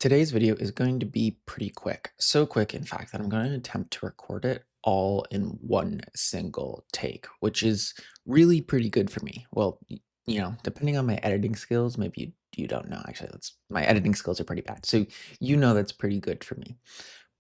Today's video is going to be pretty quick. So quick, in fact, that I'm going to attempt to record it all in one single take, which is really pretty good for me. Well, depending on my editing skills, maybe you don't know. Actually, that's my editing skills are pretty bad. So that's pretty good for me.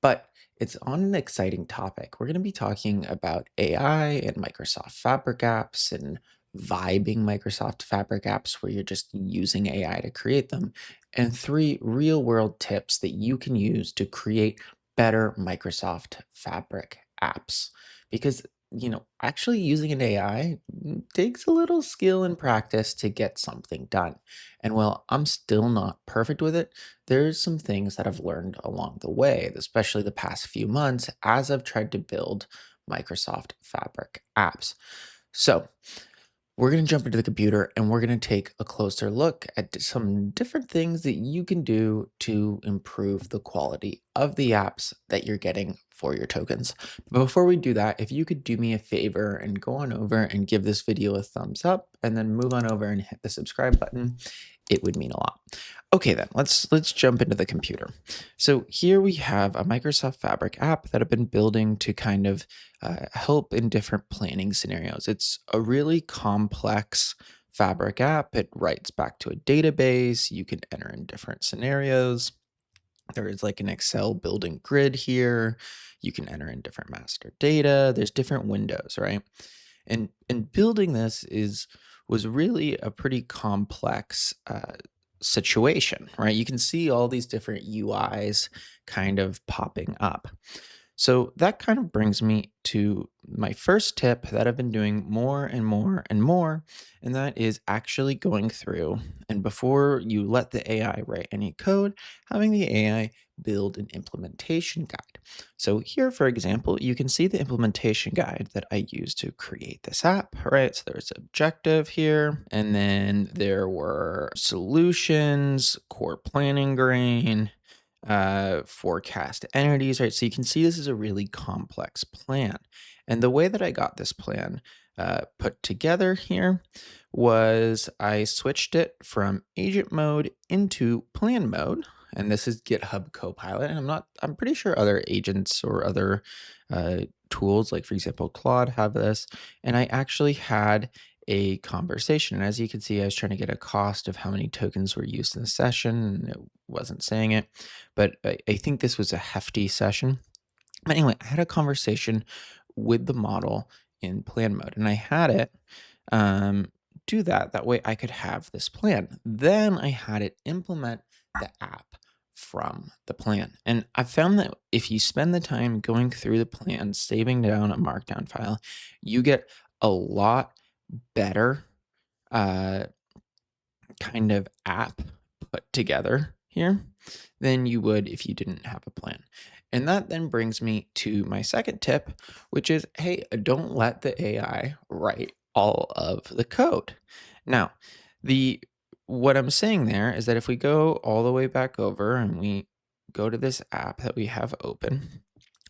But it's on an exciting topic. We're going to be talking about AI and Microsoft Fabric apps and vibing Microsoft Fabric apps where you're just using AI to create them, and three real world tips that you can use to create better Microsoft Fabric apps. Because, actually using an AI takes a little skill and practice to get something done. And while I'm still not perfect with it, there's some things that I've learned along the way, especially the past few months as I've tried to build Microsoft Fabric apps. So, we're going to jump into the computer and we're going to take a closer look at some different things that you can do to improve the quality of the apps that you're getting for your tokens. But before we do that, if you could do me a favor and go on over and give this video a thumbs up and then move on over and hit the subscribe button, it would mean a lot. Okay, then let's jump into the computer. So here we have a Microsoft Fabric app that I've been building to kind of help in different planning scenarios. It's a really complex Fabric app. It writes back to a database. You can enter in different scenarios. There is like an Excel building grid here. You can enter in different master data. There's different windows, right? And building this was really a pretty complex situation, right? You can see all these different UIs kind of popping up. So that kind of brings me to my first tip that I've been doing more and more and more, and that is actually going through and before you let the AI write any code, having the AI build an implementation guide. So here, for example, you can see the implementation guide that I used to create this app, right? So there's objective here, and then there were solutions, core planning grain, forecast entities, right? So you can see this is a really complex plan. And the way that I got this plan put together here was I switched it from agent mode into plan mode. And this is GitHub Copilot. And I'm pretty sure other agents or other tools, like for example, Claude have this. And I actually had a conversation. And as you can see, I was trying to get a cost of how many tokens were used in the session, and it wasn't saying it. But I think this was a hefty session. But anyway, I had a conversation with the model in plan mode, and I had it um, do that. That way I could have this plan. Then I had it implement the app from the plan. And I found that if you spend the time going through the plan, saving down a markdown file, you get a lot better uh, kind of app put together here than you would if you didn't have a plan. And that then brings me to my second tip, which is, hey, don't let the AI write all of the code. Now, the what I'm saying there is that if we go all the way back over and we go to this app that we have open,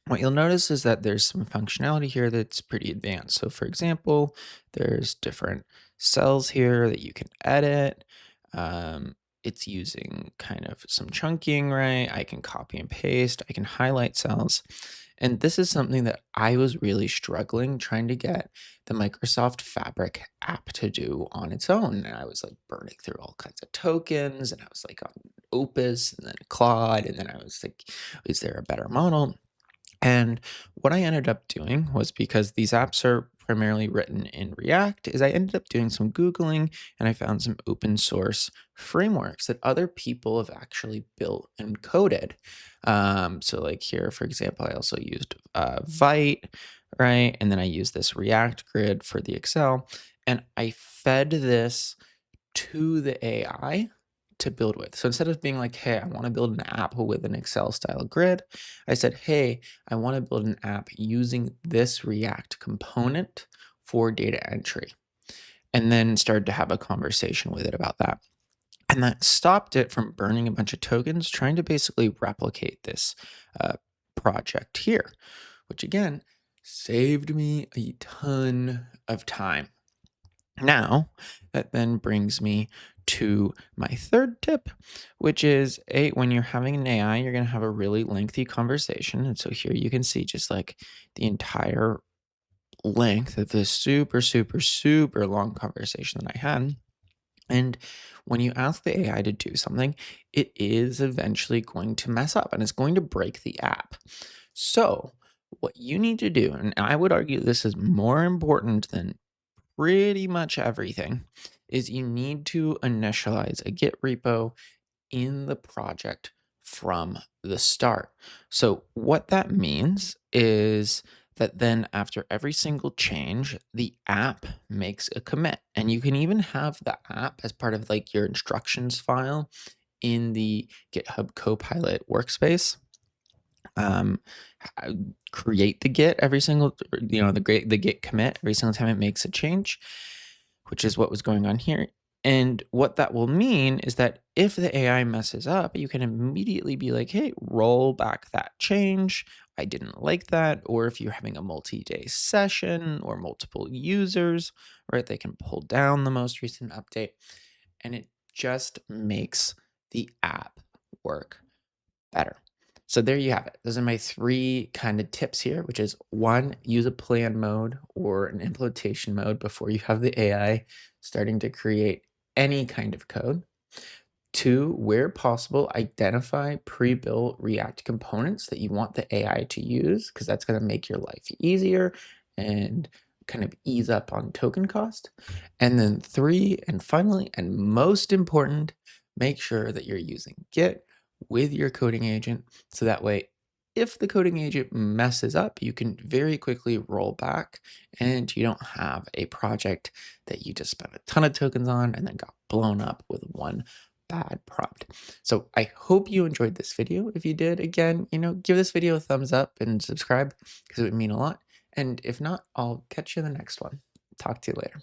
what you'll notice is that there's some functionality here that's pretty advanced. So for example, there's different cells here that you can edit. It's using kind of some chunking, right? I can copy and paste, I can highlight cells. And this is something that I was really struggling trying to get the Microsoft Fabric app to do on its own. And I was like burning through all kinds of tokens, and I was like on Opus and then Claude. And then I was like, is there a better model? And what I ended up doing was, because these apps are primarily written in React, is I ended up doing some Googling and I found some open source frameworks that other people have actually built and coded. So like here, for example, I also used Vite, right? And then I used this React grid for the Excel, and I fed this to the AI to build with. So instead of being like, hey, I want to build an app with an Excel style grid, I said, hey, I want to build an app using this React component for data entry. And then started to have a conversation with it about that. And that stopped it from burning a bunch of tokens, trying to basically replicate this project here, which again saved me a ton of time. Now, that then brings me to my third tip, which is when you're having an AI, you're going to have a really lengthy conversation. And so here you can see just like the entire length of this super, super, super long conversation that I had. And when you ask the AI to do something, it is eventually going to mess up and it's going to break the app. So, what you need to do, and I would argue this is more important than pretty much everything, is you need to initialize a Git repo in the project from the start. So, what that means is that then after every single change, the app makes a commit. And you can even have the app as part of like your instructions file in the GitHub Copilot workspace. Um, Create the Git every single, the Git commit every single time it makes a change, which is what was going on here. And what that will mean is that if the AI messes up, you can immediately be like, hey, roll back that change. I didn't like that. Or if you're having a multi-day session or multiple users, right, they can pull down the most recent update. And it just makes the app work better. So there you have it. Those are my three kind of tips here, which is one, use a plan mode or an implementation mode before you have the AI starting to create any kind of code. Two, where possible, identify pre-built React components that you want the AI to use, because that's going to make your life easier and kind of ease up on token cost. And then three, and finally, and most important, make sure that you're using Git with your coding agent. So that way, if the coding agent messes up, you can very quickly roll back and you don't have a project that you just spent a ton of tokens on and then got blown up with one bad prompt. So I hope you enjoyed this video. If you did, again, give this video a thumbs up and subscribe because it would mean a lot. And if not, I'll catch you in the next one. Talk to you later.